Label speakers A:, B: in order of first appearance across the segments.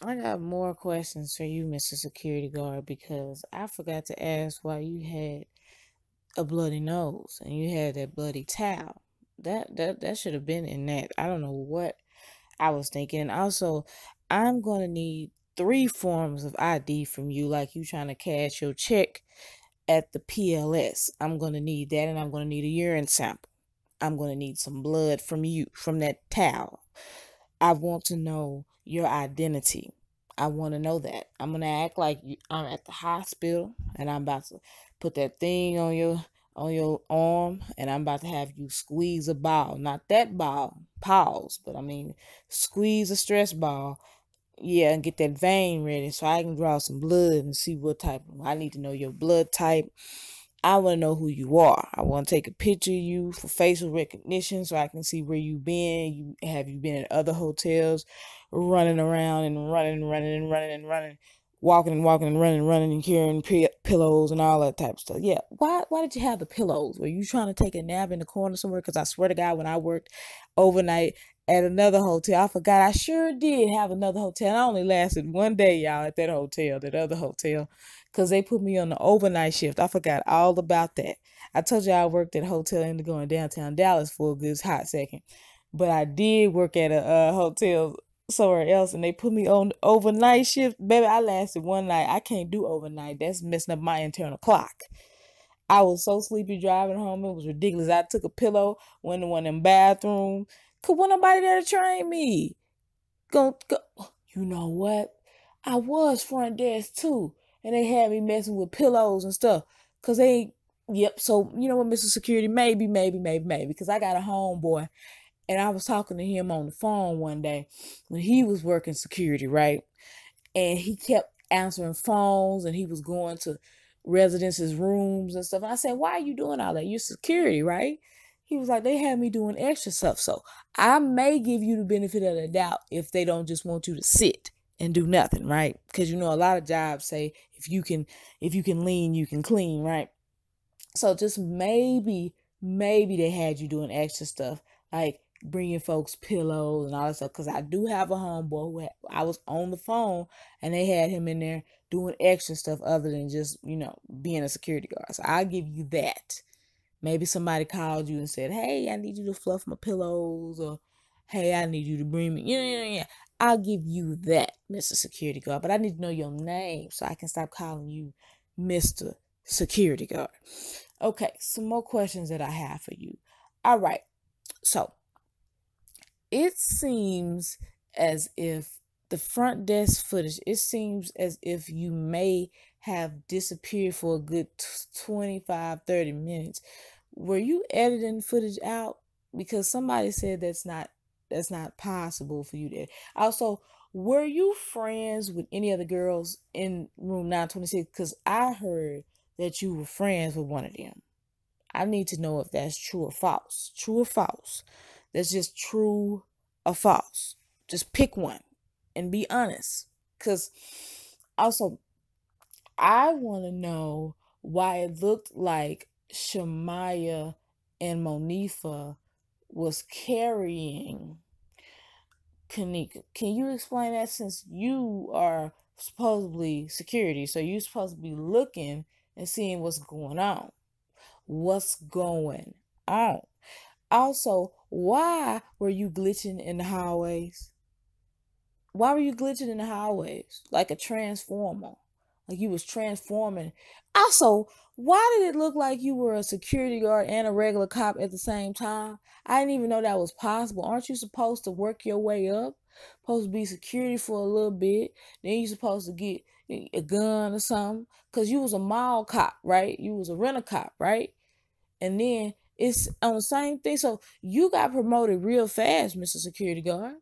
A: I got more questions for you, Mr. Security Guard, because I forgot to ask why you had a bloody nose and you had that bloody towel. That should have been in that. I don't know what I was thinking. And also, I'm gonna need three forms of ID from you, like you trying to cash your check at the PLS. I'm gonna need that, and I'm gonna need a urine sample. I'm gonna need some blood from you from that towel. I want to know your identity. I want to know that. I'm gonna act like I'm at the hospital and I'm about to put that thing on your arm and I'm about to have you squeeze a ball. Not that ball, pause, but I mean squeeze a stress ball. Yeah, and get that vein ready so I can draw some blood and see what type. I need to know your blood type. I want to know who you are. I want to take a picture of you for facial recognition so I can see where you been. Have you been at other hotels, running around and running, walking and walking and running and carrying pillows and all that type of stuff. Yeah, why did you have the pillows? Were you trying to take a nap in the corner somewhere? Because I swear to God, when I worked overnight at another hotel, I forgot I sure did have another hotel. I only lasted one day, y'all, at that other hotel, because they put me on the overnight shift. I forgot all about that. I told you I worked at a hotel Indigo in downtown Dallas for a good hot second, but I did work at a hotel somewhere else, and they put me on the overnight shift. Baby, I lasted one night. I can't do overnight. That's messing up my internal clock. I was so sleepy driving home. It was ridiculous. I took a pillow, went to one in the bathroom. Cause wasn't nobody there to train me. Go. You know what? I was front desk too, and they had me messing with pillows and stuff. Cause they, yep. So you know what, Mr. Security, maybe, because I got a homeboy, and I was talking to him on the phone one day when he was working security, right? And he kept answering phones, and he was going to residences' rooms and stuff. And I said, "Why are you doing all that? You're security, right?" He was like, "They had me doing extra stuff, so I may give you the benefit of the doubt if they don't just want you to sit and do nothing, right? Because you know a lot of jobs say if you can lean, you can clean, right? So just maybe they had you doing extra stuff like bringing folks pillows and all that stuff. Because I do have a homeboy I was on the phone and they had him in there doing extra stuff other than just being a security guard. So I'll give you that. Maybe somebody called you and said, "Hey, I need you to fluff my pillows," or "Hey, I need you to bring me." Yeah. I'll give you that, Mr. Security Guard. But I need to know your name so I can stop calling you Mr. Security Guard. Okay, some more questions that I have for you. All right, so it seems as if the front desk footage, it seems as if you may have disappeared for a good 25, 30 minutes. Were you editing footage out? Because somebody said that's not possible for you to. Also, were you friends with any of the girls in room 926? Because I heard that you were friends with one of them. I need to know if that's true or false. True or false. That's just true or false. Just pick one and be honest. Because also, I want to know why it looked like Shamaya and Monifa was carrying Kanika. Can you explain that, since you are supposedly security? So you're supposed to be looking and seeing what's going on. What's going on? Also, why were you glitching in the hallways? Why were you glitching in the hallways like a transformer? Like you was transforming. Also, why did it look like you were a security guard and a regular cop at the same time? I didn't even know that was possible. Aren't you supposed to work your way up? Supposed to be security for a little bit. Then you supposed to get a gun or something. Cause you was a mall cop, right? You was a rent a cop, right? And then it's on the same thing. So you got promoted real fast, Mr. Security Guard.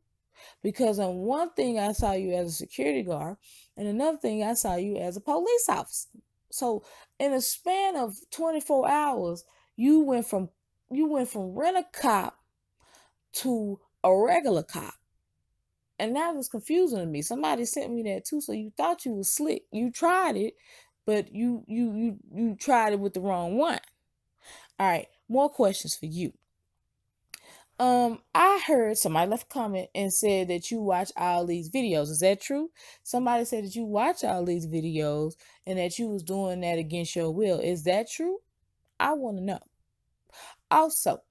A: Because on one thing I saw you as a security guard, and another thing I saw you as a police officer. So in a span of 24 hours, you went from rent a cop to a regular cop. And that was confusing to me. Somebody sent me that too. So you thought you was slick. You tried it, but you tried it with the wrong one. All right, more questions for you. I heard somebody left a comment and said that you watch all these videos. Is that true? Somebody said that you watch all these videos and that you was doing that against your will. Is that true? I want to know. Also,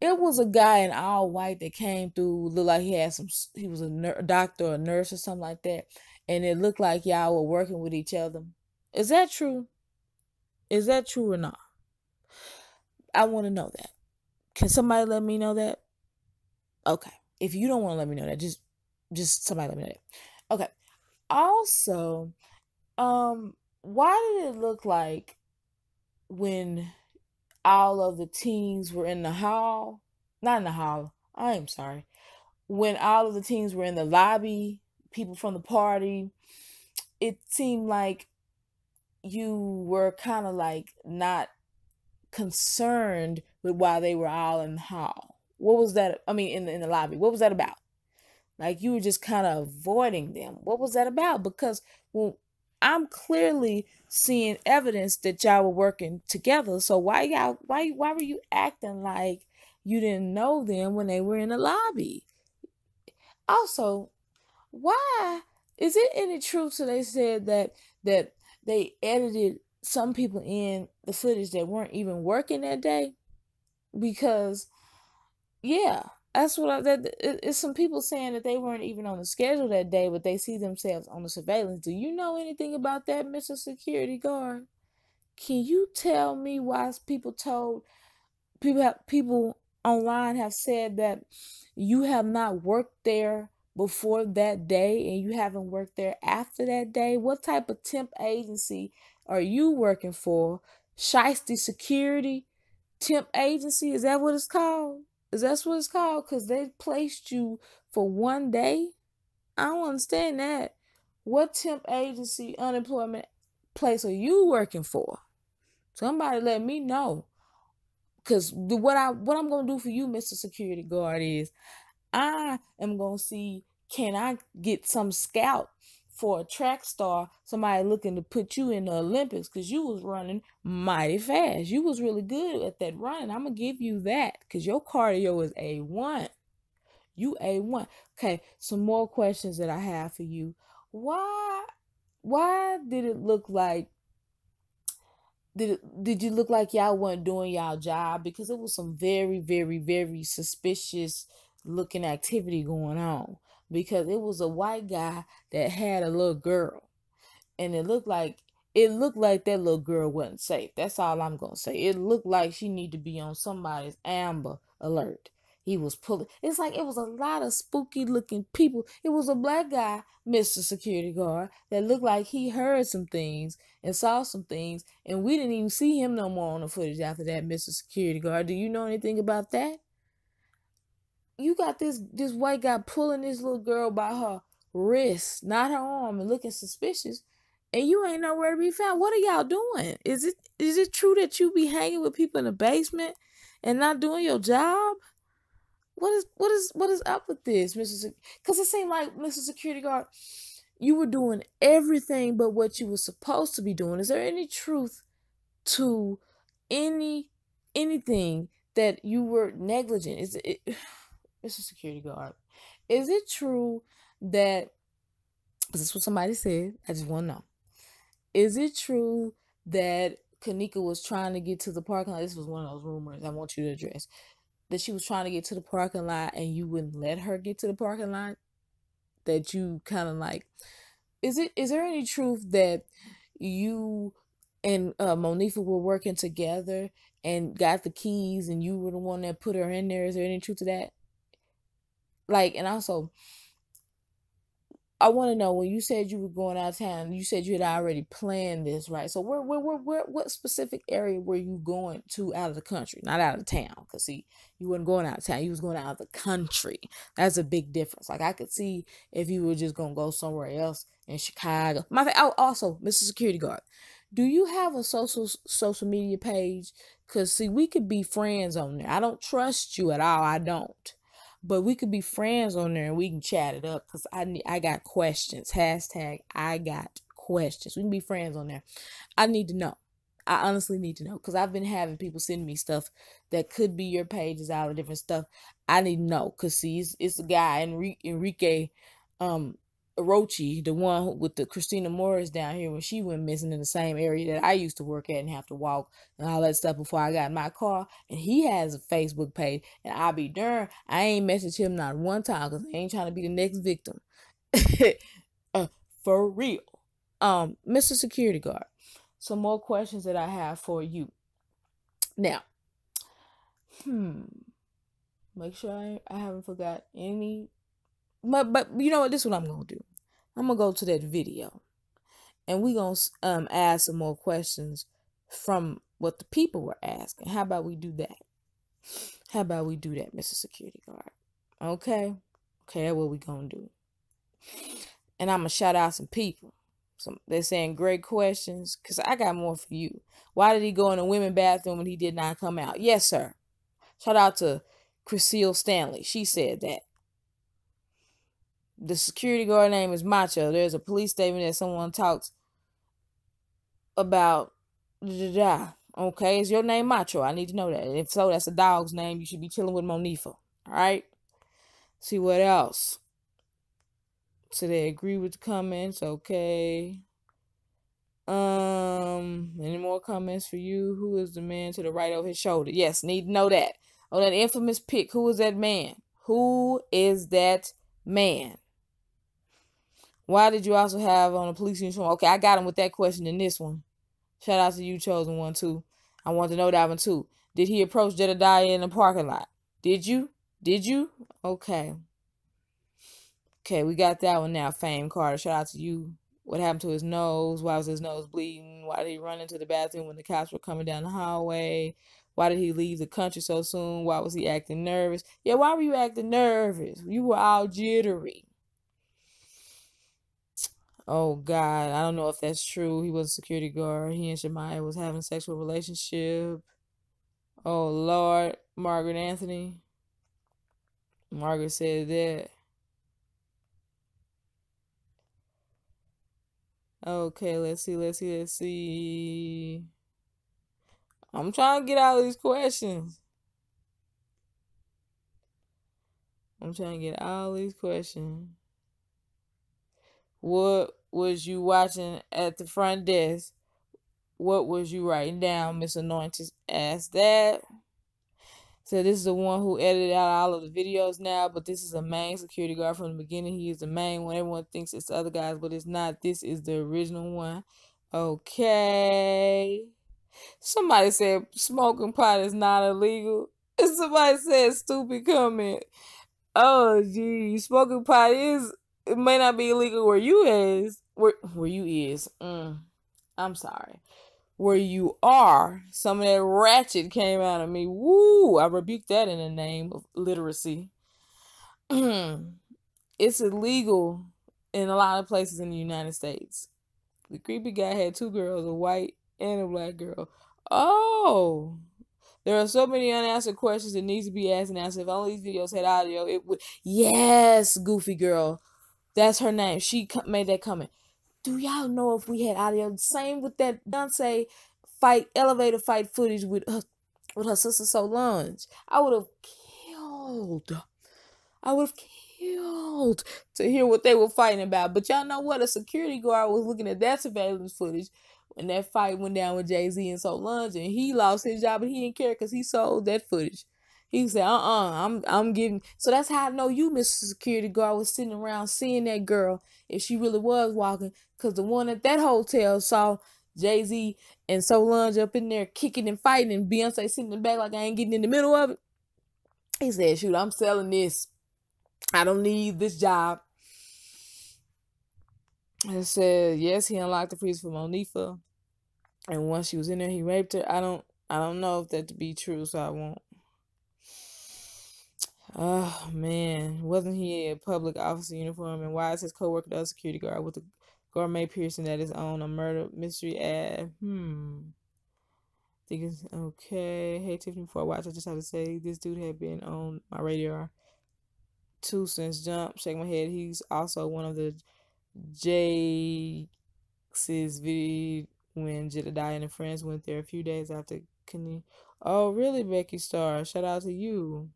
A: it was a guy in all white that came through, looked like he had some, he was a doctor or a nurse or something like that. And it looked like y'all were working with each other. Is that true? Is that true or not? I want to know that. Can somebody let me know that? Okay. If you don't want to let me know that, just somebody let me know that. Okay. Also, why did it look like when all of the teens were in the hall? Not in the hall. I am sorry. When all of the teens were in the lobby, people from the party, it seemed like you were kind of like not concerned with why they were all in the hall. What was that? I mean, in the lobby. What was that about? Like you were just kind of avoiding them. What was that about? Because well, I'm clearly seeing evidence that y'all were working together. So why were you acting like you didn't know them when they were in the lobby? Also, why is it any truth to they said that they edited some people in the footage that weren't even working that day? Because yeah, that's what it's some people saying that they weren't even on the schedule that day, but they see themselves on the surveillance. Do you know anything about that, Mr. Security Guard? Can you tell me why people online have said that you have not worked there before that day and you haven't worked there after that day? What type of temp agency are you working for? Shiesty Security Temp Agency? Is that what it's called? Is that what it's called? Because they placed you for one day? I don't understand that. What temp agency unemployment place are you working for? Somebody let me know. Cause what I'm gonna do for you, Mr. Security Guard, is I am gonna see, can I get some scout for a track star, somebody looking to put you in the Olympics, because you was running mighty fast. You was really good at that running. I'm gonna give you that because your cardio is A1. You A1. Okay, some more questions that I have for you. Why did it look like did you look like y'all weren't doing y'all job? Because it was some very, very, very suspicious looking activity going on. Because it was a white guy that had a little girl, and it looked like that little girl wasn't safe. That's all I'm gonna say. It looked like she needed to be on somebody's Amber Alert. He was pulling. It's like it was a lot of spooky looking people. It was a black guy, Mr. Security Guard, that looked like he heard some things and saw some things, and we didn't even see him no more on the footage after that, Mr. Security Guard. Do you know anything about that? You got this white guy pulling this little girl by her wrist, not her arm, and looking suspicious, and you ain't nowhere to be found. What are y'all doing? Is it true that you be hanging with people in the basement and not doing your job? What is up with this, Mr. Because it seemed like, Mr. Security Guard, you were doing everything but what you were supposed to be doing. Is there any truth to anything that you were negligent? Is it Mr. Security Guard, is it true that, this is what somebody said, I just want to know, is it true that Kanika was trying to get to the parking lot? This was one of those rumors I want you to address. That she was trying to get to the parking lot and you wouldn't let her get to the parking lot? That you kind of like, is there any truth that you and Monifa were working together and got the keys and you were the one that put her in there? Is there any truth to that? Like, and also, I want to know, when you said you were going out of town, you said you had already planned this, right? So what specific area were you going to out of the country? Not out of town, because see, you weren't going out of town, you was going out of the country. That's a big difference. Like, I could see if you were just gonna go somewhere else in Chicago. Also, Mr. Security Guard, do you have a social media page? Because see, we could be friends on there. I don't trust you at all. I don't. But we could be friends on there and we can chat it up, because I got questions. Hashtag I got questions. We can be friends on there. I need to know. I honestly need to know because I've been having people send me stuff that could be your pages out of different stuff. I need to know because see, it's a guy Enrique, Orochi, the one with the Christina Morris down here when she went missing in the same area that I used to work at and have to walk and all that stuff before I got in my car. And he has a Facebook page, and I'll be darned, I ain't messaged him not one time because I ain't trying to be the next victim. For real. Mr. Security Guard, some more questions that I have for you. Now, make sure I haven't forgot any. But you know what? This is what I'm gonna do. I'm gonna go to that video, and we gonna ask some more questions from what the people were asking. How about we do that? How about we do that, Mr. Security Guard? Okay, that's what we gonna do. And I'm gonna shout out some people. They're saying great questions because I got more for you. Why did he go in the women's bathroom when he did not come out? Yes, sir. Shout out to Chriselle Stanley. She said that. The security guard name is Macho. There's a police statement that someone talks about. Okay, is your name Macho? I need to know that. And if so, that's a dog's name. You should be chilling with Monifa. All right. See what else. So they agree with the comments. Okay. Any more comments for you? Who is the man to the right of his shoulder? Yes, need to know that. Oh, that infamous pic. Who is that man? Who is that man? Why did you also have on a police uniform? Okay, I got him with that question in this one. Shout out to you, chosen one too. I want to know that one too. Did he approach Jedediah in the parking lot? Did you? Did you? Okay. Okay, we got that one now. Fame Carter. Shout out to you. What happened to his nose? Why was his nose bleeding? Why did he run into the bathroom when the cops were coming down the hallway? Why did he leave the country so soon? Why was he acting nervous? Yeah, why were you acting nervous? You were all jittery. Oh, God. I don't know if that's true. He was a security guard. He and Shemaiah was having a sexual relationship. Oh, Lord. Margaret Anthony. Margaret said that. Okay, let's see. I'm trying to get all these questions. What was you watching at the front desk? What was you writing down? Miss Anointed asked that. So this is the one who edited out all of the videos now, but this is a main security guard from the beginning. He is the main one. Everyone thinks it's the other guys, but it's not. This is the original one. Okay. Somebody said smoking pot is not illegal. Somebody said stupid comment. Oh, gee. Smoking pot it may not be illegal where you is. Where you is. I'm sorry. Where you are, some of that ratchet came out of me. Woo! I rebuked that in the name of literacy. It's illegal in a lot of places in the United States. The creepy guy had two girls, a white and a black girl. Oh! There are so many unanswered questions that needs to be asked and answered. If only these videos had audio, it would. Yes, Goofy Girl. That's her name. She made that comment. Do y'all know if we had audio? Same with that Beyonce elevator fight footage with her sister Solange. I would have killed to hear what they were fighting about. But y'all know what? A security guard was looking at that surveillance footage when that fight went down with Jay-Z and Solange, and he lost his job, but he didn't care because he sold that footage. He said, I'm giving. So that's how I know you, Mr. Security Guard, was sitting around seeing that girl if she really was walking. Because the one at that hotel saw Jay-Z and Solange up in there kicking and fighting, and Beyonce sitting in the back like I ain't getting in the middle of it. He said, shoot, I'm selling this. I don't need this job. And said, yes, he unlocked the freezer for Monifa. And once she was in there, he raped her. I don't know if that to be true, so I won't. Oh, man. Wasn't he a public officer uniform? And why is his co-worker the security guard with a gourmet piercing that is on a murder mystery ad? Think it's okay. Hey, Tiffany, before I watch, I just have to say this dude had been on my radar too since Jump. Shake my head. He's also one of the Jake's when Jedediah and the friends went there a few days after Kenny. Oh, really, Becky Star? Shout out to you.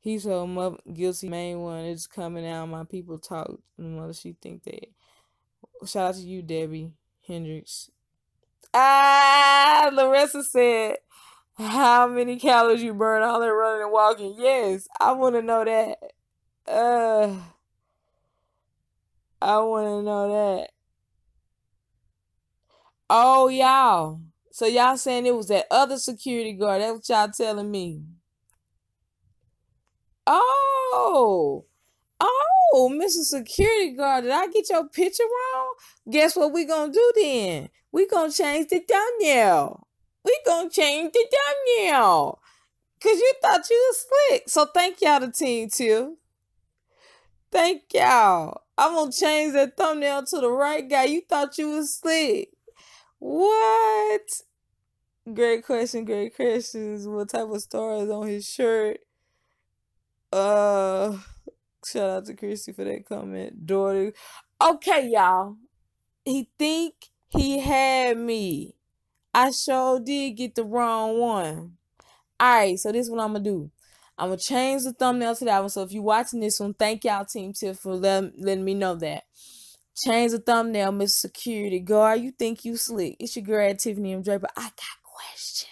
A: He's so guilty. Main one is coming out. My people talk. Mother, she think that. Shout out to you, Debbie Hendricks. Larissa said, how many calories you burn all that running and walking? Yes, I want to know that. I want to know that. Oh, y'all. So y'all saying it was that other security guard. That's what y'all telling me. Oh. Oh, Mr. Security Guard, did I get your picture wrong? Guess what we gonna do then? We gonna change the thumbnail. We gonna change the thumbnail. Cause you thought you was slick. So thank y'all to Team Tiff. Thank y'all. I'm gonna change that thumbnail to the right guy. You thought you was slick. What? Great question, great questions. What type of star is on his shirt? Shout out to Christy for that comment. Daughter. Okay, y'all. He think he had me. I sure did get the wrong one. Alright, so this is what I'm gonna do. I'm gonna change the thumbnail to that one. So if you're watching this one, thank y'all, Team Tiff, for letting me know that. Change the thumbnail, Mr. Security Guard. You think you slick. It's your girl, Tiffany M. Draper. I got questions.